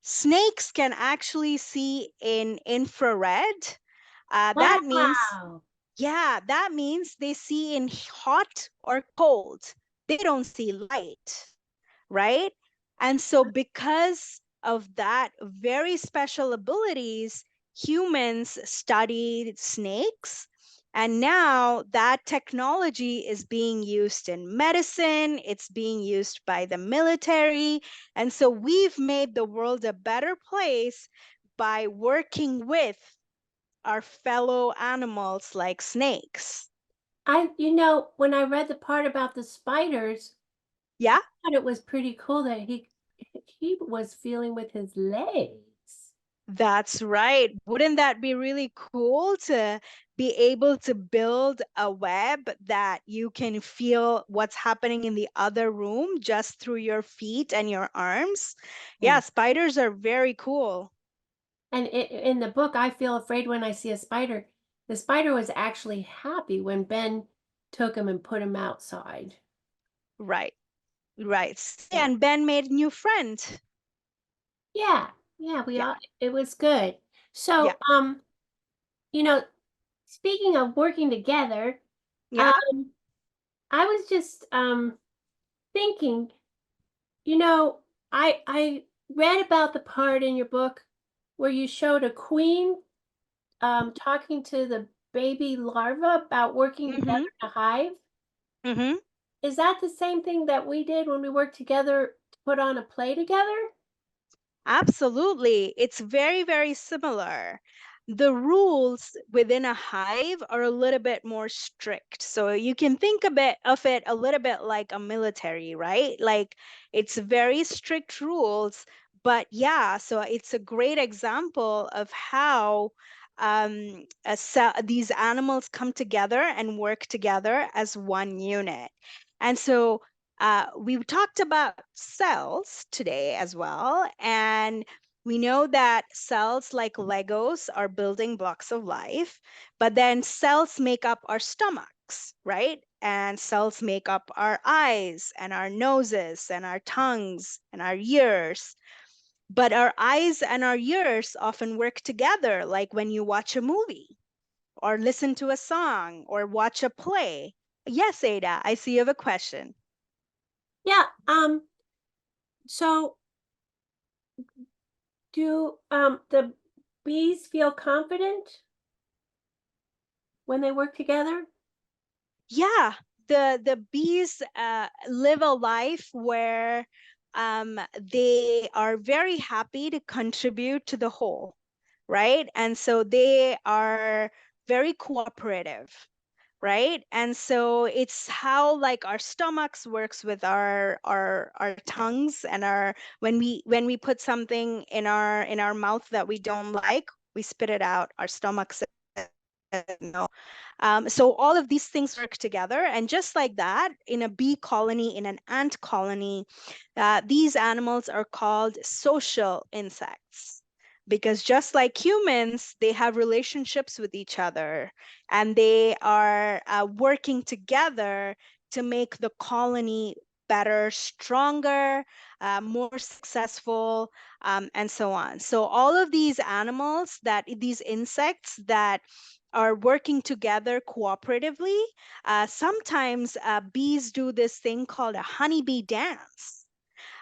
Snakes can actually see in infrared. That means, Wow. yeah, that means they see in hot or cold. They don't see light, right? And so, because of that very special abilities, humans studied snakes. And now that technology is being used in medicine, it's being used by the military. And so, we've made the world a better place by working with our fellow animals like snakes. When I read the part about the spiders, I Yeah. thought it was pretty cool that he was feeling with his legs. That's right. Wouldn't that be really cool to be able to build a web that you can feel what's happening in the other room just through your feet and your arms? Yeah, And spiders are very cool. in the book, I feel afraid when I see a spider. The spider was actually happy when Ben took him and put him outside. Right, right. Yeah. And Ben made a new friend. Yeah. Yeah, we Yeah, all it was good. yeah, So, you know, speaking of working together, yeah. um, I was just thinking, you know, I read about the part in your book where you showed a queen talking to the baby larva about working together Mm-hmm, in a hive. mm-hmm. Is that the same thing that we did when we worked together to put on a play together? Absolutely. It's very, very similar. The rules within a hive are a little bit more strict. So you can think a bit of it a little bit like a military, right? Like it's very strict rules. But yeah, so it's a great example of how these animals come together and work together as one unit. And so we've talked about cells today as well, and we know that cells, like Legos, are building blocks of life, but then cells make up our stomachs, right? And cells make up our eyes and our noses and our tongues and our ears. But our eyes and our ears often work together, like when you watch a movie or listen to a song or watch a play. Yes, Ada, I see you have a question. Yeah. So do the bees feel confident when they work together? Yeah, the bees live a life where they are very happy to contribute to the whole, right? And so they are very cooperative, right? And so it's how like our stomachs works with our tongues and our when we put something in our mouth that we don't like, we spit it out. Our stomach says no. So all of these things work together. And just like that, in a bee colony, in an ant colony, these animals are called social insects. Because just like humans, they have relationships with each other and they are working together to make the colony better, stronger, more successful, and so on. So all of these animals these insects that are working together cooperatively. Sometimes bees do this thing called a honeybee dance.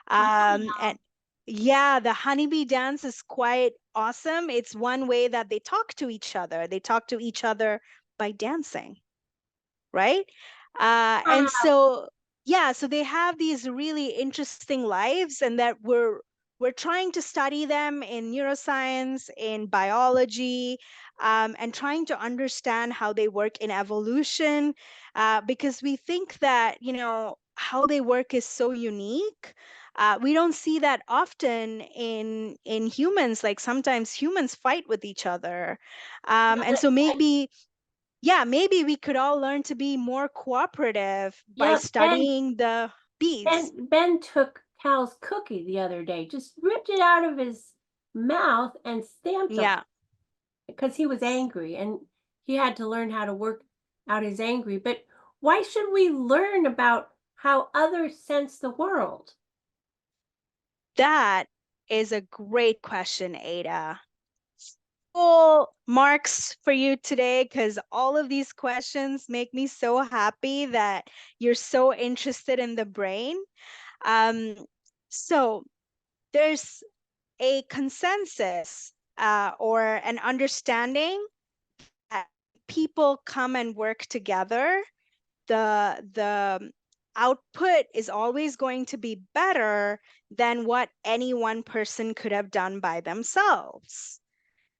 And Wow. yeah, the honeybee dance is quite awesome. It's one way that they talk to each other. They talk to each other by dancing, right? And Wow. so, yeah, so they have these really interesting lives, and that we're trying to study them in neuroscience, in biology, and trying to understand how they work in evolution, because we think that, how they work is so unique. We don't see that often in humans. Like sometimes humans fight with each other, and so maybe we could all learn to be more cooperative by Yeah, studying the bees. Ben took Cal's cookie the other day, just ripped it out of his mouth and stamped on Yeah, it because he was angry and he had to learn how to work out his anger. But why should we learn about how others sense the world? that is a great question, Ada. Full marks for you today because all of these questions make me so happy that you're so interested in the brain. Um, so there's a consensus or an understanding that people come and work together, the output is always going to be better than what any one person could have done by themselves,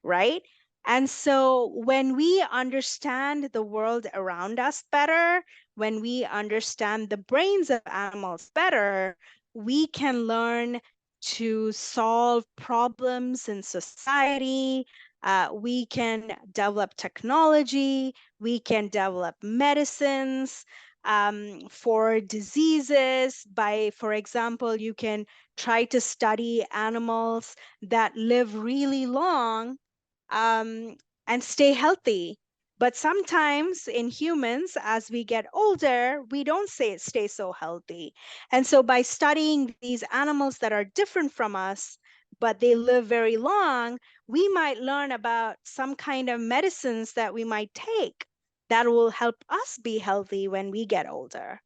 right? And so when we understand the world around us better, when we understand the brains of animals better, we can learn to solve problems in society. We can develop technology. We can develop medicines for diseases. By, for example, you can try to study animals that live really long um, and stay healthy. But sometimes in humans, as we get older, we don't stay so healthy. And so by studying these animals that are different from us, but they live very long, we might learn about some kind of medicines that we might take that will help us be healthy when we get older.